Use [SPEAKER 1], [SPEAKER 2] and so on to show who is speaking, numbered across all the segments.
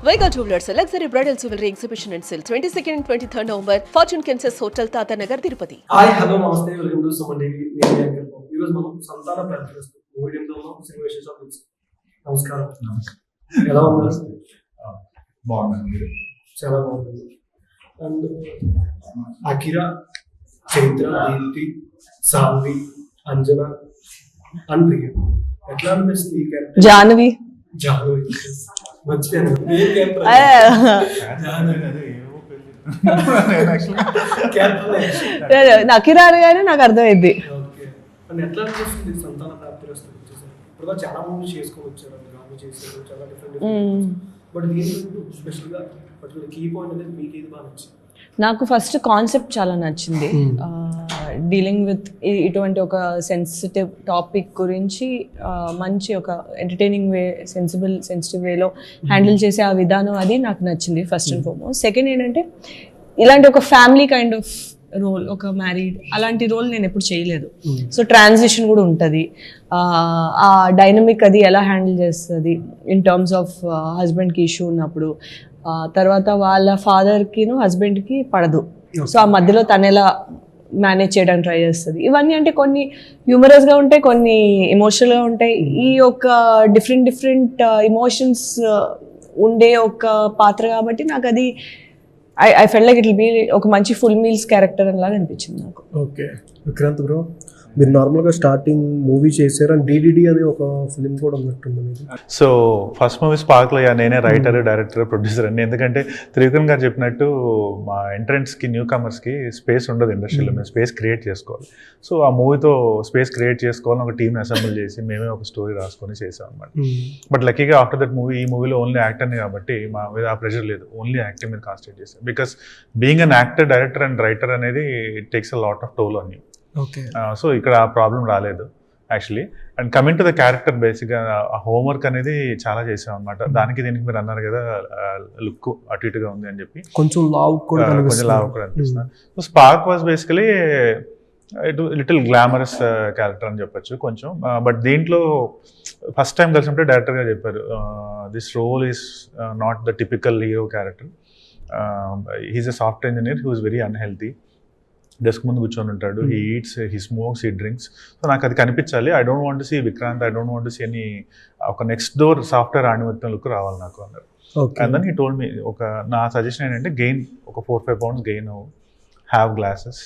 [SPEAKER 1] Vega Jewelers, a luxury bridal jewelry exhibition and sale, 22nd and 23rd November, Fortune Kansas Hotel, Tata Nagar, Tirupati.
[SPEAKER 2] Hi hello నమస్తే welcome to Suman TV. నేను anchor బాబు. ఈరోజు మనం సంతాన ప్రాప్తిస్తూ మూవీలో ఉన్నాం. Cinema విశేషాలు తెలుసు. నమస్కారం. ఎలా ఉన్నారు?
[SPEAKER 3] బాగున్నాను. మీరు?
[SPEAKER 2] చాలా బాగుంది. And Akira, Chaitra, Deepti, Saanvi, Anjana and Priya. ఎట్లా అనిపిస్తుంది ఈ క్యారెక్టర్?
[SPEAKER 1] Janvi.
[SPEAKER 2] జాహ్నవి. మర్చిపోయాను. ఏ క్యారెక్టర్? క్యారెక్టర్
[SPEAKER 1] నకిరా అనగానే నాకు అర్థమైంది.
[SPEAKER 2] ఓకే. అండ్ ఎట్లా అనిపిస్తుంది సంతాన ప్రాప్తిస్తూ? ఇప్పుడు చాలా మూవీస్ చేసుకొని వచ్చారు, గాను చేశారు, చాలా డిఫరెంట్. బట్ దీంట్లో స్పెషల్గా పర్టికులర్ కీ పాయింట్ అనేది మీకు ఏది బాగా నచ్చింది?
[SPEAKER 4] నాకు ఫస్ట్ కాన్సెప్ట్ చాలా నచ్చింది. డీలింగ్ విత్ ఇటువంటి ఒక సెన్సిటివ్ టాపిక్ గురించి మంచి ఒక ఎంటర్టైనింగ్ వే, సెన్సిటివ్ వేలో హ్యాండిల్ చేసే ఆ విధానం అది నాకు నచ్చింది ఫస్ట్ అండ్ ఫార్మోస్ట్. సెకండ్ ఏంటంటే ఇలాంటి ఒక ఫ్యామిలీ కైండ్ ఆఫ్ రోల్, ఒక మ్యారీడ్ అలాంటి రోల్ నేను ఎప్పుడు చేయలేదు. సో ట్రాన్సిషన్ కూడా ఉంటుంది. ఆ డైనమిక్ అది ఎలా హ్యాండిల్ చేస్తుంది ఇన్ టర్మ్స్ ఆఫ్ హస్బెండ్కి ఇష్యూ ఉన్నప్పుడు, తర్వాత వాళ్ళ ఫాదర్కిను హస్బెండ్కి పడదు. సో ఆ మధ్యలో తను ఎలా మేనేజ్ చేయడానికి ట్రై చేస్తుంది. ఇవన్నీ అంటే కొన్ని హ్యూమరస్గా ఉంటాయి, కొన్ని ఎమోషనల్గా ఉంటాయి. ఈ యొక్క డిఫరెంట్ ఎమోషన్స్ ఉండే ఒక పాత్ర కాబట్టి నాకు అది I feel like it will be ఒక మంచి ఫుల్ మీల్స్ క్యారెక్టర్ లాగా అనిపించింది నాకు.
[SPEAKER 2] ఓకే. విక్రాంత్ బ్రో, మీరు నార్మల్గా స్టార్టింగ్ మూవీ చేశారు అండ్ డిడిడి అనే ఒక ఫిలిం కూడా ఉన్నట్టుంది.
[SPEAKER 3] సో ఫస్ట్ మూవీ స్పార్క్లో నేనే రైటర్, డైరెక్టర్, ప్రొడ్యూసర్ అండి. ఎందుకంటే త్రివిక్రమ్ గారు చెప్పినట్టు మా ఎంట్రెన్స్కి, న్యూ కమర్స్కి స్పేస్ ఉండదు ఇండస్ట్రీలో, మేము స్పేస్ క్రియేట్ చేసుకోవాలి. సో ఆ మూవీతో స్పేస్ క్రియేట్ చేసుకోవాలని ఒక టీమ్ అసెంబ్ల్ చేసి మేమే ఒక స్టోరీ రాసుకొని చేసాం అనమాట. బట్ లక్కీగా ఆఫ్టర్ దట్ మూవీ, ఈ మూవీలో ఓన్లీ యాక్టర్ని కాబట్టి మా మీద ఆ ప్రెషర్ లేదు, ఓన్లీ యాక్టింగ్ మీద కాన్సన్ట్రేట్ చేసాం. Because being an actor, director and writer అనేది it takes a lot of toll on you.
[SPEAKER 2] Okay.
[SPEAKER 3] So ఇక్కడ ఆ ప్రాబ్లం రాలేదు actually. And coming to the character, బేసిక్గా హోంవర్క్ అనేది చాలా చేసాం అనమాట. దానికి దీనికి మీరు అన్నారు కదా లుక్ అటు ఇటుగా ఉంది అని చెప్పి,
[SPEAKER 2] కొంచెం లావ్ కూడా
[SPEAKER 3] అనిపిస్తుంది. So spark was basically little glamorous character అని చెప్పొచ్చు కొంచెం. బట్ దీంట్లో ఫస్ట్ టైం కలిసినప్పుడు డైరెక్టర్ గారు చెప్పారు, this role is not the typical hero character. He's a software engineer who is very unhealthy. Desk ముందు కూర్చొని ఉంటాడు, he eats, he smokes, he drinks. So నాకు అది కనిపించాలి. I don't want to see Vikrant, I don't want to see any ఒక next door software ఆణిమత్యం look రావాలి నాకు అన్నారు. And then he told me, నా సజెషన్ ఏంటంటే గెయిన్ ఒక 4-5 pounds గెయిన్ అవ్వు, have glasses,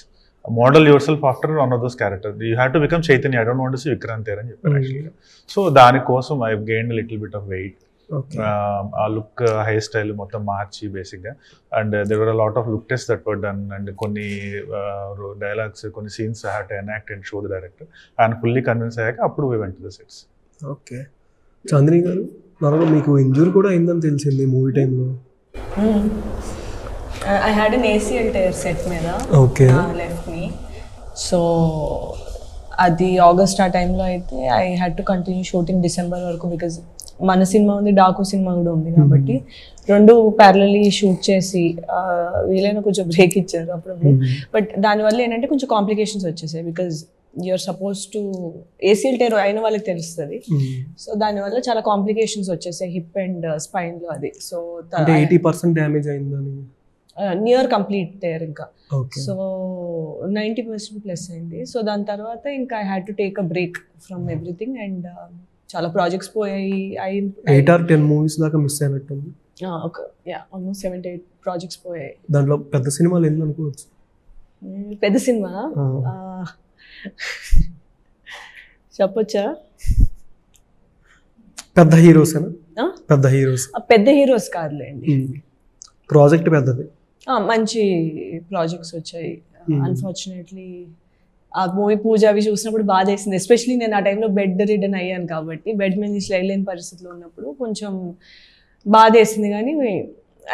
[SPEAKER 3] model yourself after one of those character, you have to become Chaitanya, I don't want to see Vikrant there అని చెప్పారు యాక్చువల్గా. సో దానికోసం I gain little bit of weight, ఆ look, hair style మొత్తం మార్చి బేసిక్గా. And there were a lot of look test that were done. And కొన్ని dialogues, కొన్ని scenes I have to enact and show the director. ఆయన fully convince అయ్యాక అప్పుడు we went to the sets.
[SPEAKER 2] Okay. Chandini గారు, నార్మల్గా మీకు ఇంజూరీ కూడా అయిందని తెలిసింది మూవీ టైంలో.
[SPEAKER 4] I had an ACL tear set మీద, లెఫ్ట్ మీ. సో అది ఆగస్ట్ ఆ టైంలో అయితే I had to continue shooting December వరకు. బికాజ్ మన సినిమా ఉంది, డాకు సినిమా కూడా ఉంది కాబట్టి రెండు ప్యారలీ షూట్ చేసి వీలైనా కొంచెం బ్రేక్ ఇచ్చారు అప్పుడప్పుడు. బట్ దానివల్ల ఏంటంటే కొంచెం కాంప్లికేషన్స్ వచ్చేసాయి. Because you're suppose to ACL tear అయిన వాళ్ళకి తెలుస్తుంది. సో దానివల్ల చాలా కాంప్లికేషన్స్ వచ్చేసాయి హిప్ అండ్ స్పైన్లో. అది సో
[SPEAKER 2] 80% డ్యామేజ్ అయిందని,
[SPEAKER 4] నియర్ కంప్లీట్ టైర్ ఇంకా. సో 90% ప్లస్ అయింది. సో దాని తర్వాత ఇంకా I had to take a break from everything. And చాలా ప్రాజెక్ట్స్ పోయాయి.
[SPEAKER 2] 8 or 10 మూవీస్ దాకా మిస్ అయినట్టుంది.
[SPEAKER 4] ఆల్మోస్ట్ 7-8 ప్రాజెక్ట్స్ పోయాయి.
[SPEAKER 2] దాంట్లో పెద్ద సినిమాలు ఏంది అనుకోవచ్చు?
[SPEAKER 4] పెద్ద సినిమా చెప్పొచ్చా?
[SPEAKER 2] పెద్ద హీరోసేనా? పెద్ద హీరోస్,
[SPEAKER 4] పెద్ద హీరోస్ కాదులేండి,
[SPEAKER 2] ప్రాజెక్ట్ పెద్దది.
[SPEAKER 4] మంచి ప్రాజెక్ట్స్ వచ్చాయి. అన్ఫార్చునేట్లీ ఆ మూవీ పూజ అవి చూసినప్పుడు బాధ వేసింది. ఎస్పెషలీ నేను ఆ టైంలో బెడ్ రిడన్ అయ్యాను కాబట్టి, బెడ్ మీద నుంచి లేని పరిస్థితిలో ఉన్నప్పుడు కొంచెం బాధ వేసింది. కానీ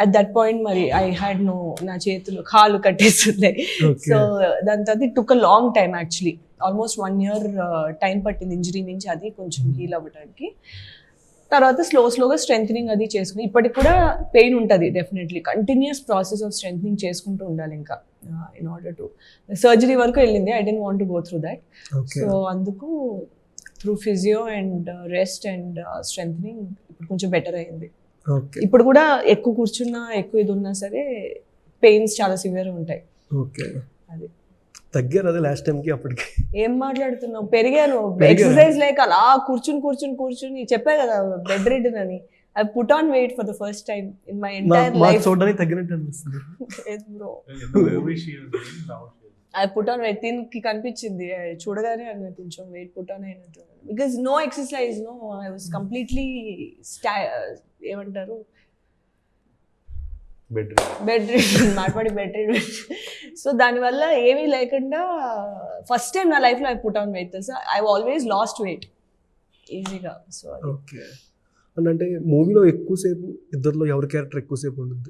[SPEAKER 4] అట్ దట్ పాయింట్ మరి ఐ హ్యాడ్ నో, నా చేతులు కాళ్ళు కట్టేస్తున్నాయి. సో దాని తర్వాత it took a long time actually. Almost 1 year time పట్టింది ఇంజరీ నుంచి అది కొంచెం హీల్ అవ్వడానికి. తర్వాత స్లోగా స్ట్రెంథనింగ్ అది చేసుకుని, ఇప్పటికి కూడా పెయిన్ ఉంటుంది definitely. Continuous process of strengthening చేసుకుంటూ ఉండాలి ఇంకా ఇన్ ఆర్డర్ టు. సర్జరీ వరకు వెళ్ళింది, I don't want to go through that. So అందుకు through physio and rest and strengthening ఇప్పుడు కొంచెం బెటర్ అయింది.
[SPEAKER 5] ఓకే
[SPEAKER 4] ఇప్పుడు కూడా ఎక్కువ కూర్చున్నా ఎక్కువ ఇది ఉన్నా సరే పెయిన్స్ చాలా సివియర్ ఉంటాయి.
[SPEAKER 5] ఓకే
[SPEAKER 4] అది
[SPEAKER 5] తగ్గారు అదే లాస్ట్ టైంకి అప్పటికి.
[SPEAKER 4] ఏం మాట్లాడుతున్నావు, పెరిగాను. ఎక్సర్సైజ్ లేక అలా కూర్చుని చెప్పా కదా బెడ్ రిడన్ అని. I put on weight for the first time in my entire
[SPEAKER 5] మాకు
[SPEAKER 4] life.
[SPEAKER 5] చూడడానికి తగ్గినట్టు అనిపిస్తుంది.
[SPEAKER 4] Yes, bro.
[SPEAKER 3] Now
[SPEAKER 4] I put on weight. తిన్కి కనిపించింది చూడగానే అని కొంచెం వెయిట్ పుట్ ఆన్ అయినట్టు. Because no exercise, no, I was completely ఏమంటారు బెడ్ మాట్లాడి బెడ్ రిడన్. సో దానివల్ల ఏమీ లేకుండా ఫస్ట్ టైం నా లైఫ్లో ఐ పుట్ ఆన్ వెయిట్. తెలుసా, ఐ ఆల్వేస్ లాస్ట్ వెయిట్ ఈజీగా. So
[SPEAKER 5] okay. అంటే మూవీలో ఎక్కువసేపు ఇద్దరిలో ఎవరి క్యారెక్టర్ ఎక్కువసేపు ఉంటుంది?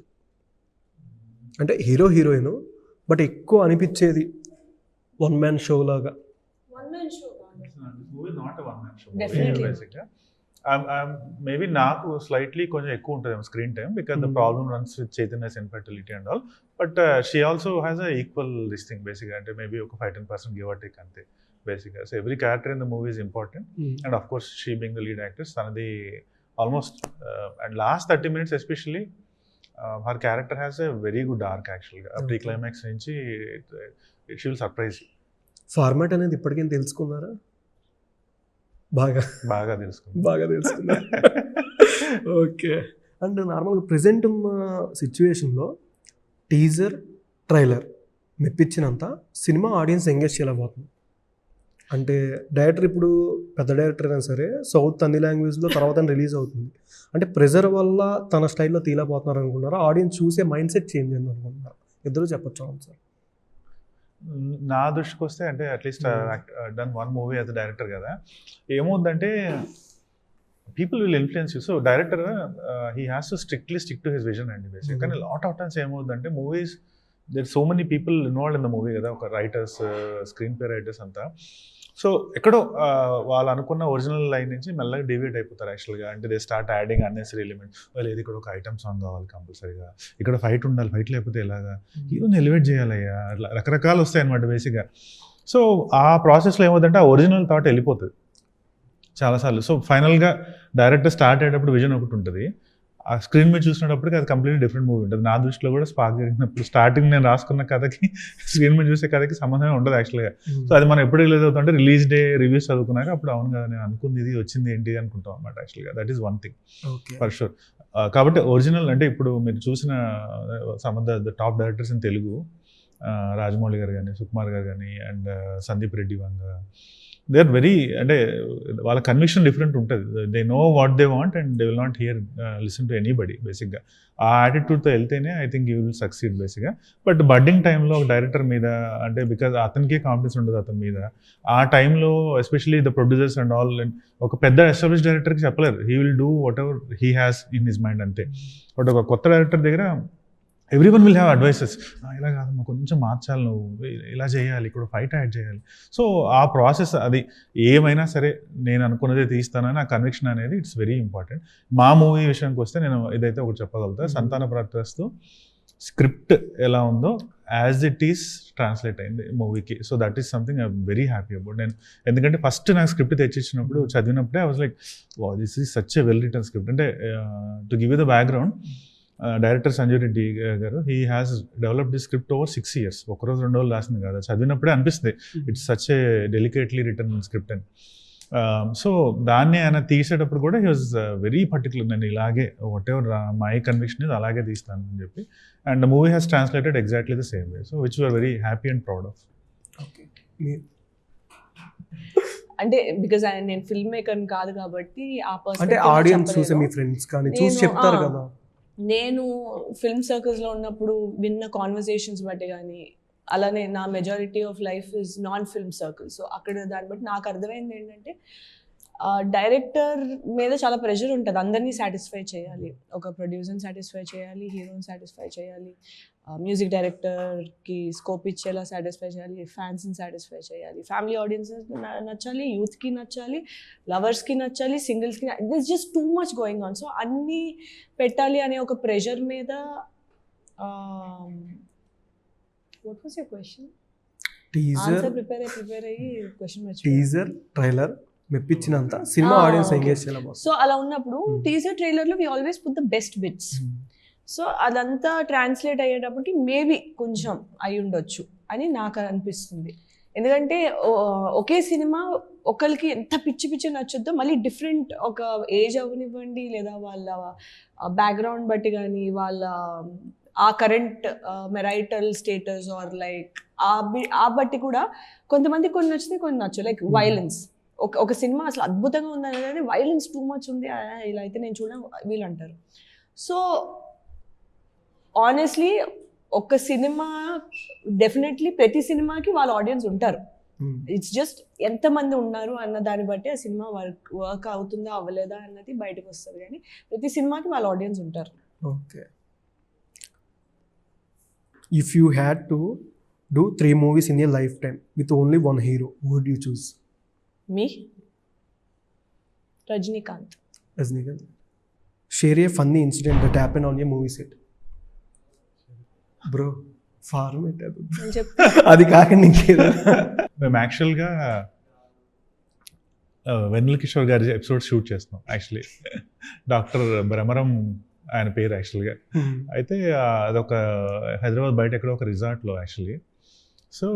[SPEAKER 5] అంటే హీరో హీరోయిన్, బట్ ఎక్కువ అనిపించేది వన్ మ్యాన్ షో లాగా.
[SPEAKER 3] మేబీ నాకు స్లైట్లీ కొంచెం ఎక్కువ ఉంటుంది screen time because the problem runs with Chaitanya's infertility and all. But she also has a equal this thing బేసిక్గా. అంటే మేబీ ఒక 5-10% గివ్ ఆర్ టేక్ అంతే బేసిక్గా. So every character in the movie is important and of course she being the lead actors తనది almost and last 30 minutes especially her character has a very good arc యాక్చువల్గా. Pre climax నుంచి it she will surprise.
[SPEAKER 5] Format అనేది ఇప్పటికేం తెలుసుకున్నారా? బాగా తెలుసుకున్నా. Okay. And నార్మల్గా present ఉన్న సిచ్యువేషన్లో టీజర్ ట్రైలర్ మెప్పించినంత సినిమా ఆడియన్స్ ఎంగేజ్ చేయలేకపోతుంది. అంటే డైరెక్టర్ ఇప్పుడు పెద్ద డైరెక్టర్ అయినా సరే సౌత్ అన్ని లాంగ్వేజ్లో తర్వాత రిలీజ్ అవుతుంది. అంటే ప్రెజర్ వల్ల తన స్టైల్లో తీయలేకపోతున్నారు అనుకున్నారా? ఆడియన్స్ చూసే మైండ్ సెట్ చేంజ్ అయింది అనుకుంటున్నారు? ఇద్దరు చెప్పొచ్చు. అవును సార్.
[SPEAKER 3] నా దృష్టికి వస్తే అంటే at least done one movie as director కదా, ఏమవుతుందంటే people will influence you. So director he has to strictly stick to his vision అండి బేసిక్. కానీ లాట్ ఆఫ్ టైమ్స్ ఏమవుతుందంటే movies there so many people involved in the movie కదా, ఒక writers, screenplay writers అంతా. సో ఎక్కడో వాళ్ళు అనుకున్న ఒరిజినల్ లైన్ నుంచి మెల్లగా డివియేట్ అయిపోతారు యాక్చువల్గా. అంటే they start adding unnecessary elements. లేదు ఇక్కడ ఒక ఐటమ్ సాంగ్ కావాలి కంపల్సరీగా, ఇక్కడ ఫైట్ ఉండాలి, ఫైట్ లేకపోతే ఎలాగా, హీరోని ఎలివేట్ చేయాలయ్యా, అట్లా రకరకాలు వస్తాయి అనమాట బేసిక్గా. సో ఆ ప్రాసెస్లో ఏమవుతుందంటే ఆ ఒరిజినల్ థాట్ వెళ్ళిపోతుంది చాలాసార్లు. సో ఫైనల్గా డైరెక్టర్ స్టార్ట్ అయ్యేటప్పుడు విజన్ ఒకటి ఉంటుంది, ఆ స్క్రీన్ మీద చూసినప్పటికీ అది కంప్లీట్లీ డిఫరెంట్ మూవీ ఉంటుంది. నా దృష్టిలో కూడా స్పార్క్ జరిగినప్పుడు స్టార్టింగ్ నేను రాసుకున్న కథకి స్క్రీన్ మీద చూసే కథకి సంబంధమే ఉండదు యాక్చువల్గా. సో అది మనం ఎప్పుడు రిలీజ్ అవుతుంటే రిలీజ్ డే రివ్యూస్ చదువుకున్నాక అప్పుడు అవును కదా నేను అనుకుంది ఇది వచ్చింది ఏంటి అనుకుంటాం అనమాట యాక్చువల్గా. That is one thing for sure. కాబట్టి ఒరిజినల్ అంటే ఇప్పుడు మీరు చూసిన some of the top directors in Telugu, Rajamouli గారు కానీ, సుకుమార్ గారు కానీ, and Sandeep Reddy Vanga, they are very, అంటే వాళ్ళ కన్విక్షన్ డిఫరెంట్ ఉంటుంది. They know what they want and they will not hear listen to anybody బేసిక్గా. ఆ యాటిట్యూడ్తో వెళ్తేనే I think you will succeed బేసిక్గా. బట్ బడ్డింగ్ టైంలో ఒక డైరెక్టర్ మీద అంటే బికాజ్ అతనికే కాన్ఫిడెన్స్ ఉండదు అతని మీద, ఆ టైంలో especially the producers and all, ఒక పెద్ద ఎస్టాబ్లిష్ డైరెక్టర్కి చెప్పలేరు, he will do what ever he has in his mind అంతే. బట్ ఒక కొత్త డైరెక్టర్ దగ్గర every one will have advices, ఇలా కాదమ్మా కొంచెం మార్చాలి, నువ్వు ఇలా చేయాలి, ఇక్కడ ఫైట్ యాడ్ చేయాలి. సో ఆ ప్రాసెస్ అది ఏమైనా సరే నేను అనుకున్నదే తీస్తానని ఆ కన్విక్షన్ అనేది ఇట్స్ వెరీ ఇంపార్టెంట్. మా మూవీ విషయానికి వస్తే నేను ఇదైతే ఒకటి చెప్పగలుగుతా, సంతాన ప్రాప్తిరస్తు స్క్రిప్ట్ ఎలా ఉందో యాజ్ ఇట్ ఈస్ ట్రాన్స్లేట్ అయింది మూవీకి. So that is something I very happy about. నేను ఎందుకంటే ఫస్ట్ నాకు స్క్రిప్ట్ తెచ్చిచ్చినప్పుడు చదివినప్పుడే I was like wow this is such a well written script. అంటే to give you the background, director Sanjay Reddy గారు he has developed the script over 6 years. ఒకరోజు 2 రోజులు రాసింది కదా, చదివినప్పుడే అనిపిస్తుంది it's such a delicately written script అని. సో దాన్ని ఆయన తీసేటప్పుడు కూడా హీ వాజ్ వెరీ పర్టికులర్, నేను ఇలాగే వాట్ ఎవర్ మై కన్విక్షన్ ఇది అలాగే తీస్తాను అని చెప్పి. And movie has translated exactly the same way. So which we're very happy and proud of.
[SPEAKER 4] అంటే బికాజ్ నేను ఫిల్మ్ మేకర్ కాదు కాబట్టి ఆ
[SPEAKER 5] అంటే ఆడియన్స్ చూసే మీ ఫ్రెండ్స్ కానీ చూసి చెప్తారు కదా.
[SPEAKER 4] నేను ఫిల్మ్ సర్కిల్స్లో ఉన్నప్పుడు విన్న కాన్వర్జేషన్స్ బట్టి కానీ, అలానే నా majority of life is non film circle. So అక్కడ దాన్ని బట్టి నాకు అర్థమైంది ఏంటంటే డైరెక్టర్ మీద చాలా ప్రెషర్ ఉంటుంది, అందరినీ సాటిస్ఫై చేయాలి, ఒక ప్రొడ్యూసర్ని సాటిస్ఫై చేయాలి, హీరోని సాటిస్ఫై చేయాలి, మ్యూజిక్ డైరెక్టర్కి స్కోప్ ఇచ్చేలా సాటిస్ఫై చేయాలి, ఫ్యాన్స్ని సాటిస్ఫై చేయాలి, ఫ్యామిలీ ఆడియన్స్ నచ్చాలి, యూత్కి నచ్చాలి, లవర్స్కి నచ్చాలి, సింగిల్స్కి. This just too much going on. So అన్నీ పెట్టాలి అనే ఒక ప్రెషర్ మీద. What was your question?
[SPEAKER 5] Teaser
[SPEAKER 4] prepare అయ్యి క్వశ్చన్
[SPEAKER 5] టీజర్ ట్రైలర్ మెప్పించినంత సినిమా ఆడియన్స్ ఎంగేజ్ చేయాలి బాస్.
[SPEAKER 4] సో అలా ఉన్నప్పుడు టీజర్ ట్రైలర్ లో we always put the best bits. So అదంతా ట్రాన్స్లేట్ అయ్యేటప్పటికి మేబీ కొంచెం అయి ఉండొచ్చు అని నాకు అనిపిస్తుంది. ఎందుకంటే ఒకే సినిమా ఒకరికి ఎంత పిచ్చి పిచ్చి నచ్చుద్దో మళ్ళీ డిఫరెంట్ ఒక ఏజ్ అవనివ్వండి లేదా వాళ్ళ బ్యాక్గ్రౌండ్ బట్టి కానీ వాళ్ళ ఆ current marital status are like ఆ బట్టి కూడా కొంతమంది కొన్ని నచ్చితే కొన్ని నచ్చు. లైక్ వైలెన్స్, ఒక సినిమా అసలు అద్భుతంగా ఉందనేది వైలెన్స్ టూ మచ్ ఉంది ఇలా అయితే నేను చూడడం వీళ్ళు అంటారు. సో ఆనెస్ట్లీ ఒక సినిమా డెఫినెట్లీ ప్రతి సినిమాకి వాళ్ళ ఆడియన్స్ ఉంటారు. ఇట్స్ జస్ట్ ఎంతమంది ఉన్నారు అన్న దాన్ని బట్టి ఆ సినిమా వర్క్ అవుతుందా అవ్వలేదా అన్నది బయటకు వస్తుంది. కానీ ప్రతి సినిమాకి వాళ్ళ ఆడియన్స్ ఉంటారు.
[SPEAKER 5] Okay, if you had to do 3 movies in your lifetime with only one hero, who would you choose?
[SPEAKER 4] Me Rajinikanth.
[SPEAKER 5] Rajinikanth. Share a funny incident that happened on your movie set. Bro format అది కాకుండా ఇంకేదో.
[SPEAKER 3] మేము యాక్చువల్గా వెన్నెల కిషోర్ గారి episode shoot చేస్తున్నాం. Actually doctor భ్రమరం ఆయన పేరు యాక్చువల్గా. అయితే అదొక హైదరాబాద్ బయట ఎక్కడో ఒక రిసార్ట్లో యాక్చువల్లీ. సో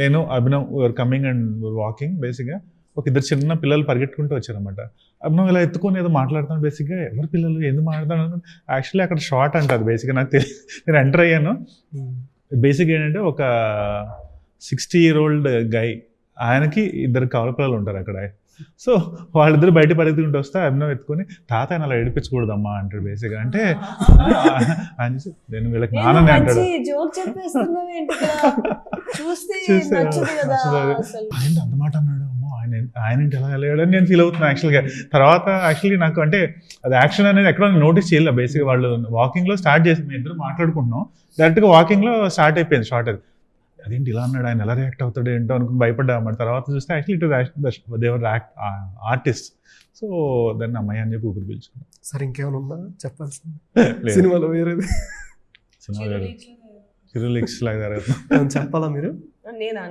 [SPEAKER 3] నేను అభినవ్ కమింగ్ అండ్ వాకింగ్. బేసిక్గా ఒక 2 చిన్న పిల్లలు పరిగెట్టుకుంటూ వచ్చారనమాట. అభినవ్ ఇలా ఎత్తుకొని ఏదో మాట్లాడుతాను. బేసిక్గా ఎవరు పిల్లలు ఎందుకు మాట్లాడుతాను యాక్చువల్లీ అక్కడ షార్ట్ అంటారు. బేసిక్గా నాకు నేను ఎంటర్ అయ్యాను. బేసిక్గా ఏంటంటే ఒక 60-year-old గై, ఆయనకి 2 కవల పిల్లలు ఉంటారు అక్కడ. సో వాళ్ళిద్దరు బయట పరిగెత్తుకుంటూ వస్తే అభినవ్ ఎత్తుకొని తాత ఆయన అలా ఏడిపించకూడదమ్మా అంటాడు. బేసిక్గా అంటే ఆయన నేను వీళ్ళకి నాన్ననే అంటాడు. ఆయన అంత మాట అన్నాడు, అమ్మో ఆయన ఏంటి ఎలా వెళ్ళాడని నేను ఫీల్ అవుతున్నాను యాక్చువల్గా. తర్వాత యాక్చువల్లీ నాకు అంటే అది యాక్షన్ అనేది ఎక్కడ నోటీస్ చేయలేదు. బేసిక్గా వాళ్ళు వాకింగ్లో స్టార్ట్ చేసి మేము ఇద్దరు మాట్లాడుకుంటున్నాం, డైరెక్ట్గా వాకింగ్లో స్టార్ట్ అయిపోయింది షార్ట్. అది అదేంటి ఇలా అన్నాడు, ఆయన ఎలా రియాక్ట్ అవుతాడు ఏంటో అనుకుని భయపడ్డా అన్నమాట. తర్వాత చూస్తే యాక్చువల్లీ దేవర్ ఆర్టిస్ట్. సో దాన్ని అమ్మాయి అని చెప్పి ఊపిరి పీల్చుకున్నాను.
[SPEAKER 5] సరే ఇంకేమైనా ఉందా చెప్పాల్సింది సినిమాలో? వేరేది
[SPEAKER 3] సినిమా చిరులీక్స్ లాగా
[SPEAKER 5] చెప్పాలా మీరు?
[SPEAKER 4] నేనా?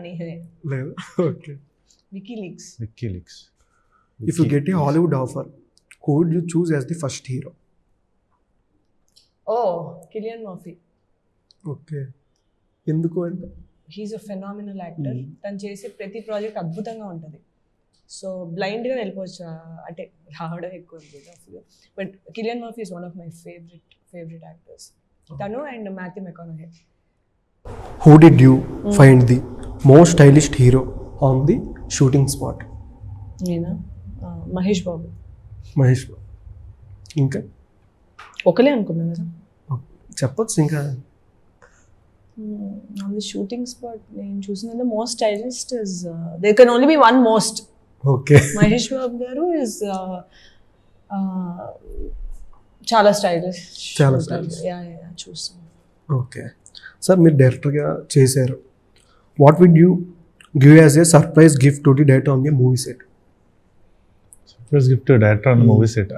[SPEAKER 5] లేదు. Okay,
[SPEAKER 4] WikiLeaks.
[SPEAKER 5] If you get a Hollywood offer, who would you choose as the first hero?
[SPEAKER 4] Cillian Murphy.
[SPEAKER 5] Okay, ఎందుకు అంటే?
[SPEAKER 4] He's a phenomenal actor. తను చేసే ప్రతి ప్రాజెక్ట్ అద్భుతంగా ఉంటుంది. సో బ్లైండ్గా వెళ్ళిపోవచ్చు, అంటే రావడం ఎక్కువ అనుకుంటా. But Cillian Murphy is one of my favourite actors. తను and Matthew McConaughey.
[SPEAKER 5] Who did you find the most stylish hero on the shooting spot?
[SPEAKER 4] నేనా? మహేష్ బాబు.
[SPEAKER 5] ఇంకా
[SPEAKER 4] ఒకలే అనుకున్నాను కదా.
[SPEAKER 5] చెప్పొచ్చు ఇంకా.
[SPEAKER 4] ఆన్ ది షూటింగ్ స్పాట్ నేను చూసిన most stylist is there can only be one most.
[SPEAKER 5] Okay,
[SPEAKER 4] Mahesh Babu గారు ఇస్ చాలా స్టైలిష్. చూస్తాను.
[SPEAKER 5] ఓకే సార్, మీరు డైరెక్టర్గా చేశారు. What did you give as a surprise gift to the director on the movie set?
[SPEAKER 3] Surprise gift director on the movie set.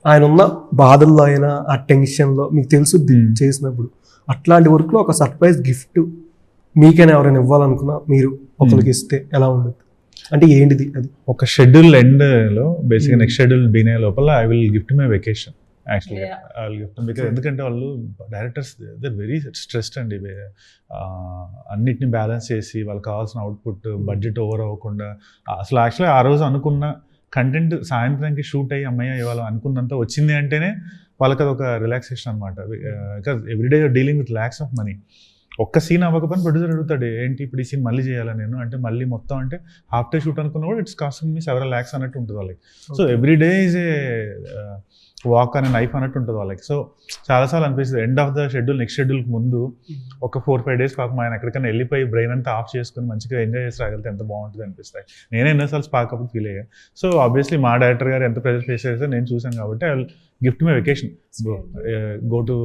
[SPEAKER 5] ఆయన ఉన్న బాధల్లో అయినా ఆ టెన్షన్లో మీకు తెలుసు చేసినప్పుడు అట్లాంటి వర్క్లో ఒక సర్ప్రైజ్ గిఫ్ట్ మీకైనా ఎవరైనా ఇవ్వాలనుకున్నా మీరు ఒకరికి ఇస్తే ఎలా ఉండదు? అంటే ఏంటిది అది? ఒక
[SPEAKER 3] షెడ్యూల్ ఎండ్లో బేసిక్గా నెక్స్ట్ షెడ్యూల్ బినే లోపల I will gift my vacation. యాక్చువల్గా ఐ విల్ గిఫ్ట్ బికాజ్ ఎందుకంటే వాళ్ళు డైరెక్టర్స్ దర్ వెరీ స్ట్రెస్డ్ అండి. అన్నిటిని బ్యాలెన్స్ చేసి వాళ్ళకి కావాల్సిన అవుట్పుట్ బడ్జెట్ ఓవర్ అవ్వకుండా అసలు యాక్చువల్లీ ఆ రోజు అనుకున్న కంటెంట్ సాయంత్రానికి షూట్ అయ్యి అమ్మయ్య ఇవాళ అనుకున్నంత వచ్చింది అంటేనే వాళ్ళకి అదొక రిలాక్సేషన్ అనమాట. Because everyday you're dealing with lakhs of money. ఒక్క సీన్ అవ్వకపోయినా ప్రొడ్యూసర్ అడుగుతాడు ఏంటి ఇప్పుడు ఈ సీన్ మళ్ళీ చేయాలా నేను అంటే మళ్ళీ మొత్తం అంటే హాఫ్ డే షూట్ అనుకున్నా కూడా it's costing me several lakhs అన్నట్టు ఉంటుంది వాళ్ళకి. So every day is a walk అనే నైఫ్ అన్నట్టు ఉంటుంది వాళ్ళకి. సో చాలాసార్లు అనిపిస్తుంది end of the schedule next షెడ్యూల్కి ముందు ఒక 4-5 days పాపం ఆయన ఎక్కడికైనా వెళ్ళిపోయి బ్రెయిన్ అంతా ఆఫ్ చేసుకుని మంచిగా ఎంజాయ్ చేసి రాగలితే ఎంత బాగుంటుంది అనిపిస్తాయి. నేనే ఎన్నోసార్లు స్పార్క్ అప్పుడు ఫీల్ అయ్యా. సో ఆబ్వియస్లీ మా డైరెక్టర్ గారు ఎంత ప్రెజర్ ఫేస్ చేస్తే నేను చూసాను కాబట్టి I will gift my vacation. Go to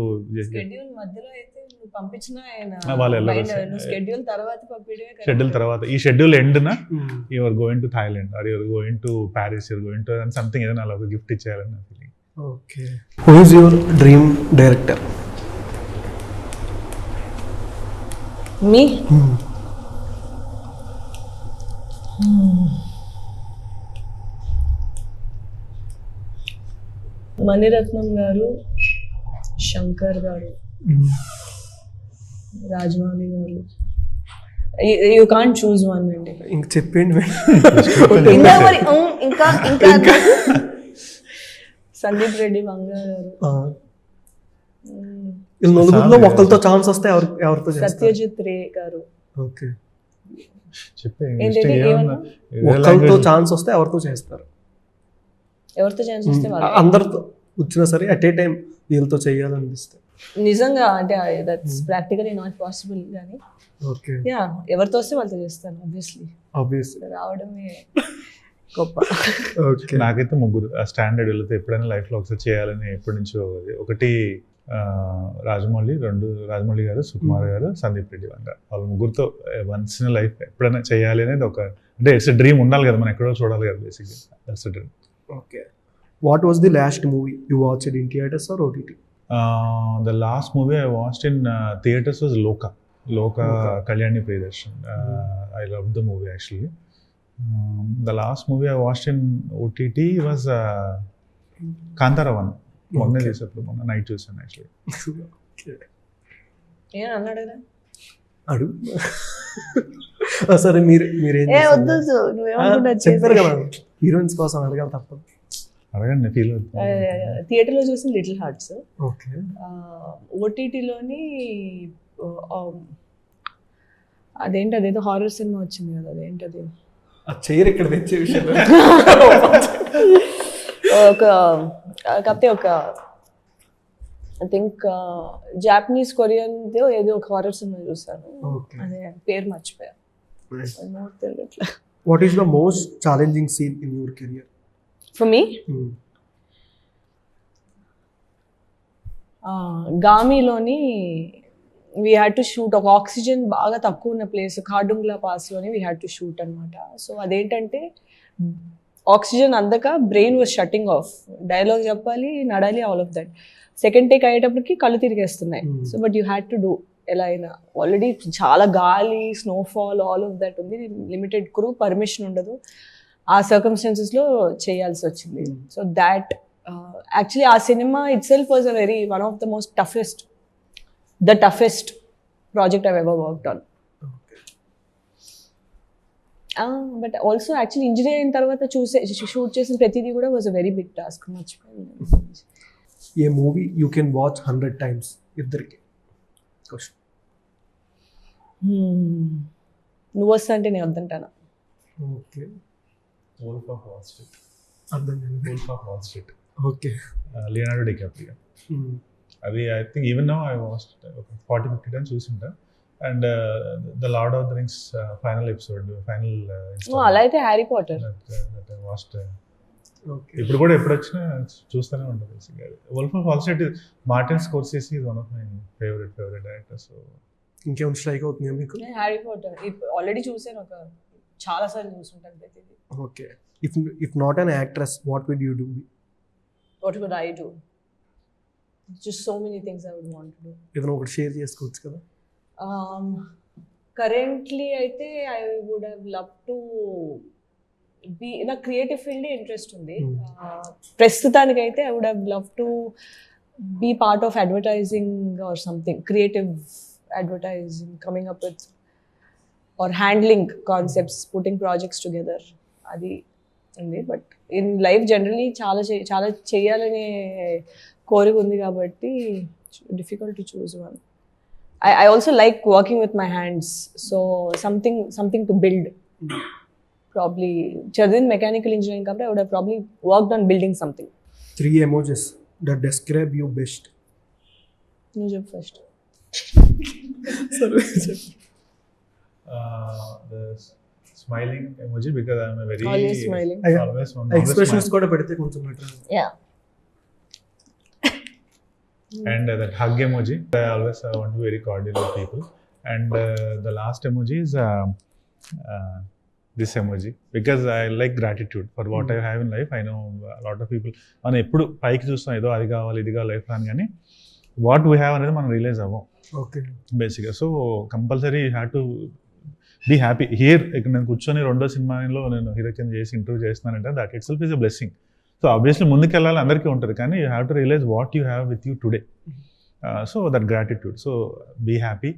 [SPEAKER 3] schedule తర్వాత ఈ షెడ్యూల్ ఎండ్న you're going to Thailand or you're going to Paris you're going to something ఏదైనా అలా ఒక గిఫ్ట్ ఇచ్చేయాలని నా feeling.
[SPEAKER 5] Okay, who is your dream director?
[SPEAKER 4] మీ మణిరత్నం గారు, శంకర్ గారు, రాజమౌళి గారు. యూ కాంట్ చూస్ వన్ అండి.
[SPEAKER 5] ఇంక చెప్పండి
[SPEAKER 4] ఇంకా మరి ఇంకా సందీప్ రెడ్డి వంగ గారు,
[SPEAKER 5] నలుగురిలో ఒకరితో ఛాన్స్ వస్తే ఎవరితో చేస్తారు?
[SPEAKER 4] సత్యజిత్ రే గారు.
[SPEAKER 5] ఓకే,
[SPEAKER 4] ఏంటంటే
[SPEAKER 5] ఒకరితో ఛాన్స్ వస్తే ఎవరితో చేస్తారు?
[SPEAKER 4] ఎవరితో ఛాన్స్ వస్తే వాళ్ళు.
[SPEAKER 5] అందరితో వచ్చినా సరే అట్ ఏ టైం వీళ్ళతో చేయాలనిపిస్తే.
[SPEAKER 4] నిజంగా అంటే దట్స్ ప్రాక్టికలీ నాట్ పాసిబుల్ కానీ
[SPEAKER 5] ఓకే,
[SPEAKER 4] యా ఎవరితో వస్తే వాళ్ళతో చేస్తాను.
[SPEAKER 5] ఆబ్వియస్లీ
[SPEAKER 4] రావడమే గొప్ప.
[SPEAKER 5] ఓకే,
[SPEAKER 3] నాకైతే ముగ్గురు స్టాండర్డ్ వెళ్తే ఎప్పుడైనా లైఫ్లో ఒకసారి చేయాలని ఎప్పటి నుంచో. ఒకటి రాజమౌళి, రాజమౌళి గారు, సుకుమార్ గారు, సందీప్ రెడ్డి వంగ. వాళ్ళ ముగ్గురుతో వన్స్ ఇన్ లైఫ్ ఎప్పుడైనా చేయాలి అనేది ఒక, అంటే ఇట్స్ డ్రీమ్ ఉండాలి కదా, మనం ఎక్కడో చూడాలి కదా బేసిక్గా. That's a dream.
[SPEAKER 5] Okay, what was the last movie you watched in theatres or OTT?
[SPEAKER 3] The last movie I watched in theaters was Loka, Kalyani Priyadarshini. I loved the movie actually. The last movie I watched in OTT was Kantara 1. మొన్నే చేసేప్పుడు, మొన్న night చూసాను actually.
[SPEAKER 4] ఏం అన్నాడు కదా
[SPEAKER 5] అడుగు సరే, మీరేం
[SPEAKER 4] వద్దు నువ్వేమనుకుంటా
[SPEAKER 5] చెప్పారు కదా, హీరోయిన్స్ కోసం అడగాలి తప్పదు.
[SPEAKER 3] అడగండి, ఫీల్ అవుతుంది.
[SPEAKER 4] థియేటర్లో చూసిన లిటిల్ హార్ట్స్,
[SPEAKER 5] ఓకే,
[SPEAKER 4] ఓటీటీలోని అదేదో హారర్ సినిమా వచ్చింది కదా, అదేంటది
[SPEAKER 5] ఆ చైర్ ఇక్కడ తెచ్చే విషయం
[SPEAKER 4] కాకపోతే ఒక ఐ థింక్ జాపనీస్ కొరియన్ ఏదో ఒక హారర్ సినిమా చూసాను, అదే పేరు మర్చిపోయా.
[SPEAKER 5] What is the most challenging scene in your career?
[SPEAKER 4] For me గామిలోని వీ హ్యాడ్ టు షూట్ ఒక ఆక్సిజన్ బాగా తక్కువ ఉన్న ప్లేస్ ఖార్డుంగ్లా పాస్లోని వీ హ్యాడ్ టు షూట్ అనమాట. సో అదేంటంటే ఆక్సిజన్ అందక brain was shutting off, dialogue చెప్పాలి, నడాలి, all of that. Second take అయ్యేటప్పటికి కళ్ళు తిరిగేస్తున్నాయి. So but you had to do ఎలా అయినా. ఆల్రెడీ చాలా గాలి, స్నోఫాల్, ఆల్ ఆఫ్ దట్ ఉంది, లిమిటెడ్ క్రూ, పర్మిషన్ ఉండదు, ఆ సర్కమ్స్టాన్సెస్లో చేయాల్సి వచ్చింది. సో దాట్ యాక్చువల్లీ ఆ సినిమా itself was a very one of the most the toughest project I've ever worked on. But also actually engineer అయిన తర్వాత షూట్ చేసిన ప్రతిదీ కూడా was a very big task. మర్చిపోయింది.
[SPEAKER 5] A movie you can watch 100 times? ఇద్దరికి
[SPEAKER 4] నువ్వు వస్తా అంటే నేను వద్దంటానా?
[SPEAKER 5] Okay,
[SPEAKER 3] Wolf of Wall Street.
[SPEAKER 5] అర్థం కాలేదు.
[SPEAKER 3] Wolf of Wall Street.
[SPEAKER 5] Okay,
[SPEAKER 3] Leonardo DiCaprio. అది I think even now I watched 40-50 times చూసింటా. And the Lord of the Rings final episode, final
[SPEAKER 4] అలా అయితే హ్యారీ పాటర్
[SPEAKER 3] వాచ్డ్.
[SPEAKER 5] ఓకే,
[SPEAKER 3] ఇప్పుడు కూడా ఎప్పుడు వచ్చినా చూస్తూనే ఉంటుంది బేసిక్గా. Wolf of Wall Street, Martin Scorsese is one of my favourite director. So
[SPEAKER 5] ఇంకేమైనా స్ట్రైక్ అవుతుందా మీకు?
[SPEAKER 4] హ్యారీ పాటర్ ఆల్రెడీ చూసాను, ఒక చాలా సార్లు చూసుంటాను ప్రతిదీ.
[SPEAKER 5] Okay, if not an actress, what would you do?
[SPEAKER 4] What would I do? Just so many things I would want to do.
[SPEAKER 5] ఏదైనా ఒకటి షేర్ చేసుకోవచ్చు కదా.
[SPEAKER 4] Currently అయితే I would have loved to be in a creative field interest ఉంది. ప్రస్తుతానికి అయితే I would have loved to be part of advertising or something, creative advertising, coming up with or handling concepts, putting projects together. అది ఉంది. But in life generally చాలా చేయాలనే కోరిక ఉంది కాబట్టి difficult to choose one. I also like working with my hands, so something to build. Probably chadin mechanical engineering kabatti I would have probably worked on building something.
[SPEAKER 5] 3 emojis that describe you best.
[SPEAKER 4] You jump first.
[SPEAKER 5] Sorry.
[SPEAKER 3] The smiling emoji, because I am a very
[SPEAKER 4] Always smiling.
[SPEAKER 3] always
[SPEAKER 5] Expressions కూడా పెడితే కొంచెం better.
[SPEAKER 4] Yeah.
[SPEAKER 3] And that hug emoji, I always want to be very cordial with people. And the last emoji is this emoji, because I like gratitude for what I have in life. I know a lot of people మనం ఎప్పుడు పైకి చూస్తాం, ఏదో అది కావాలి ఇది కావాలి life అని, కానీ వాట్ వీ హ్యావ్ అనేది మనం రియలైజ్ అవ్వం
[SPEAKER 5] ఓకే
[SPEAKER 3] బేసిక్గా. So compulsory you have to be happy here. ఇక్కడ నేను కూర్చొని రెండో సినిమాలో నేను హీరో కింద చేసి ఇంటర్వ్యూ చేస్తున్నానంటే that itself is a blessing. So obviously ముందుకు వెళ్ళాలి అందరికీ ఉంటుంది, కానీ you have to realise what you have with you today. So that gratitude, so be happy,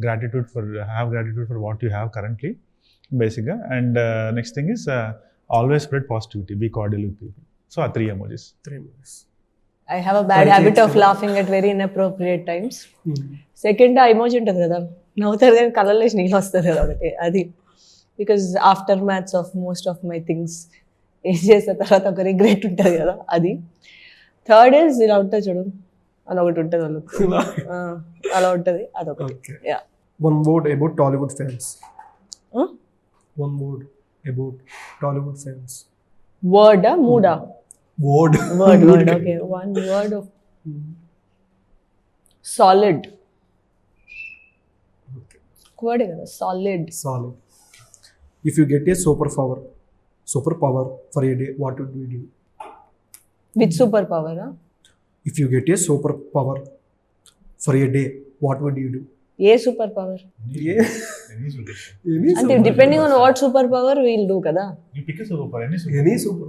[SPEAKER 3] gratitude for what you have currently basically, and next thing is always spread positivity, be cordial with people. So 3 emojis.
[SPEAKER 4] I have a bad habit of laughing at very inappropriate times. Second emoji ఉంటుంది కదా, నవ్వుతారు కానీ కళ్ళల్లో నీళ్ళు వస్తుంది కదా ఒకటి, అది because after maths of most of my things ఏం చేసిన తర్వాత ఒక రిగ్రెట్ ఉంటుంది కదా అది. థర్డ్ ఇస్ ఇలా ఉంటుంది చూడు అని ఒకటి ఉంటుంది వాళ్ళకి, అలా ఉంటుంది అదొకటి.
[SPEAKER 5] One word about Tollywood fans. One word about Tollywood fans.
[SPEAKER 4] Word mooda
[SPEAKER 5] Word.
[SPEAKER 4] Okay, one word of solid. Word కదా solid.
[SPEAKER 5] If you get a superpower for a day, what would you do?
[SPEAKER 4] With superpower?
[SPEAKER 5] If you get a superpower for a day, what would you do?
[SPEAKER 4] A superpower
[SPEAKER 3] Any
[SPEAKER 4] అంటే depending on what superpower will do కదా.
[SPEAKER 3] you pick a superpower,
[SPEAKER 5] Any super.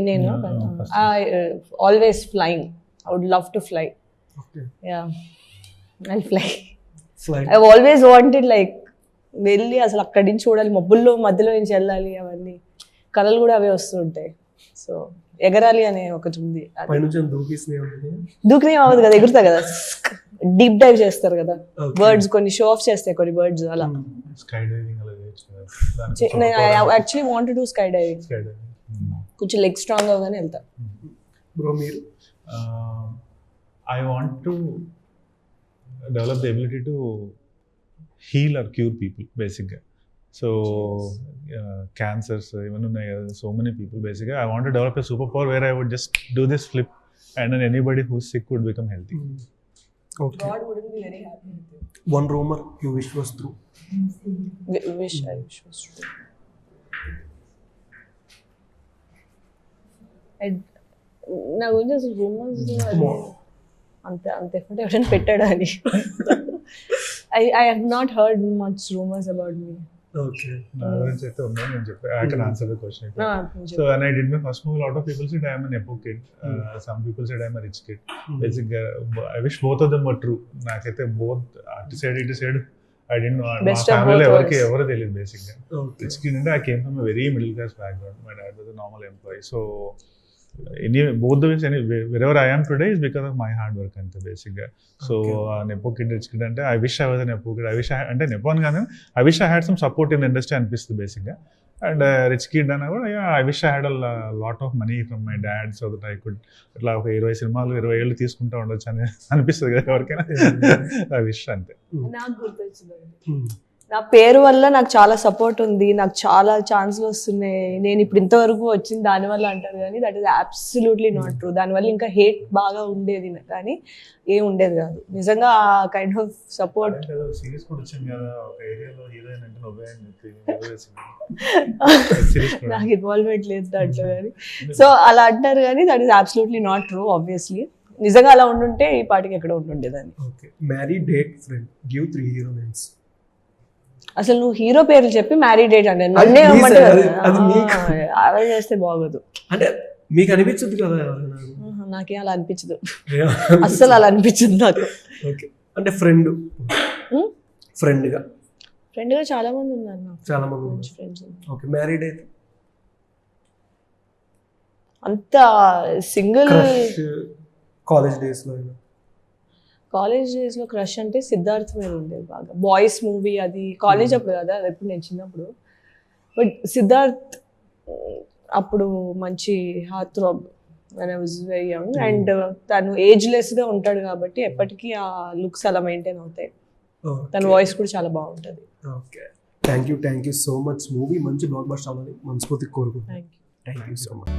[SPEAKER 4] నేను always flying. I would love to fly.
[SPEAKER 5] Okay.
[SPEAKER 4] I fly.
[SPEAKER 5] Flight.
[SPEAKER 4] I always wanted like వెళ్ళి అసలు అక్కడి నుంచి చూడాలి, మబ్బుల్లో మధ్యలో నుంచి వెళ్ళాలి, అవన్నీ కళలు కూడా అవే వస్తూ ఉంటాయి. సో ఎగరాలి అనే ఒకటి ఉంది.
[SPEAKER 5] పైనుంచి దూకేసినే ఉంటుంది.
[SPEAKER 4] దూకునే అవ్వదు కదా, ఎగురుతా కదా, డీప్ డైవ్ చేస్తారు కదా బర్డ్స్, కొన్ని షో ఆఫ్ చేస్తాయి కొన్ని బర్డ్స్ అలా.
[SPEAKER 3] skydiving అలా చేయొచ్చు కదా.
[SPEAKER 4] I actually want to do sky diving. కొంచెం లెగ్ స్ట్రాంగ్ అవగానే వెళ్తా.
[SPEAKER 5] బ్రో మీరు?
[SPEAKER 3] I want to develop the ability to heal or cure people basically. So cancers even so many people basically. I want to develop a superpower where I would just do this flip and then anybody who's sick would become healthy.
[SPEAKER 5] Okay.
[SPEAKER 4] God wouldn't be very happy with you.
[SPEAKER 5] One rumor you wish was true.
[SPEAKER 4] I wish was true. నా గురించి అసలు rumours అంత effort ఎవరైనా పెట్టాడా అని. I have not heard much rumors about me.
[SPEAKER 5] Okay.
[SPEAKER 3] నా గురించి అయితే ఉందని నేను చెప్పాను. I can answer the question. So when I did my first movie, a lot of people said I am an Nepo kid. Some people said I am a rich kid. Basically, I wish both of them were true. నాకైతే both అటు side I didn't know. మా ఫ్యామిలీలో ఎవరు తెలియదు బేసిక్గా. Rich kid అంటే I came from a very middle class background. My dad was a normal employee. So both the ways, wherever I am today is because of my hard work ante basically. So Nepo kid, rich kid ante I wish I was a Nepo kid. I wish I ante Nepo ani gaane I wish I had some support in the industry anpisthu basically. And rich kid ana kuda I wish I had a lot of money from my dad so that I could atla oka 20 సినిమాలు 20 ఏళ్ళు తీసుకుంటా ఉండొచ్చు అని అనిపిస్తుంది కదా ఎవరికైనా. I wish ante.
[SPEAKER 4] నాకు గుర్తొచ్చింది, నా పేరు వల్ల నాకు చాలా సపోర్ట్ ఉంది, నాకు చాలా ఛాన్స్లు వస్తున్నాయి, నేను ఇప్పుడు ఇంతవరకు వచ్చింది దానివల్ల అంటారు కానీ that is absolutely not true. దానివల్ల ఇంకా హేట్ బాగా ఉండేది కానీ ఏం ఉండేది కాదు. నిజంగా ఆ కైండ్ ఆఫ్ సపోర్ట్.
[SPEAKER 3] సిరీస్ కూడా వచ్చింది కదా ఒక ఏరియాలో హీరోయిన్ అంటే నువ్వే అని
[SPEAKER 4] నాకు ఇన్వాల్వ్మెంట్ లేదు దాంట్లో కానీ. సో అలా అంటారు కానీ that is absolutely not true. Obviously నిజంగా అలా ఉండుంటే ఈ పాటికి ఎక్కడ ఉంటుండేదాన్ని.
[SPEAKER 5] Okay. Marry, date, friend. Give 3 hero names.
[SPEAKER 4] అసలు నువ్వు హీరో పేర్లు చెప్పి మ్యారీ డేట్ అంటే నన్నే అలా చేస్తే బాగోదు.
[SPEAKER 5] అంటే మీకు అనిపించదు కదా ఎవరైనా?
[SPEAKER 4] నాకేం అలా అనిపించదు, అస్సలు అలా అనిపించదు నాకు.
[SPEAKER 5] ఓకే. అంటే ఫ్రెండ్గా
[SPEAKER 4] చాలా మంది ఉన్నారు నాకు,
[SPEAKER 5] చాలా మంది
[SPEAKER 4] ఫ్రెండ్స్.
[SPEAKER 5] ఓకే. మ్యారీడ్ అయితే
[SPEAKER 4] అంత సింగిల్.
[SPEAKER 5] కాలేజ్ డేస్లో
[SPEAKER 4] క్రష్ అంటే సిద్ధార్థ్ మీద ఉండేది బాగా. బాయ్స్ మూవీ అది కాలేజ్ అప్పుడు కదా, అది ఎప్పుడు నేను చిన్నప్పుడు. బట్ సిద్ధార్థ్ అప్పుడు మంచి heart throb when I was very young. And తను ఏజ్లెస్గా ఉంటాడు కాబట్టి ఎప్పటికీ ఆ లుక్స్ అలా మెయింటైన్ అవుతాయి. తన వాయిస్ కూడా చాలా బాగుంటుంది.
[SPEAKER 5] Okay. Thank you so much. Movie మంచి బ్లాక్ బస్టర్ అవ్వాలి మనస్ఫూర్తిగా కోరుకుంటున్నాను. Thank you so much.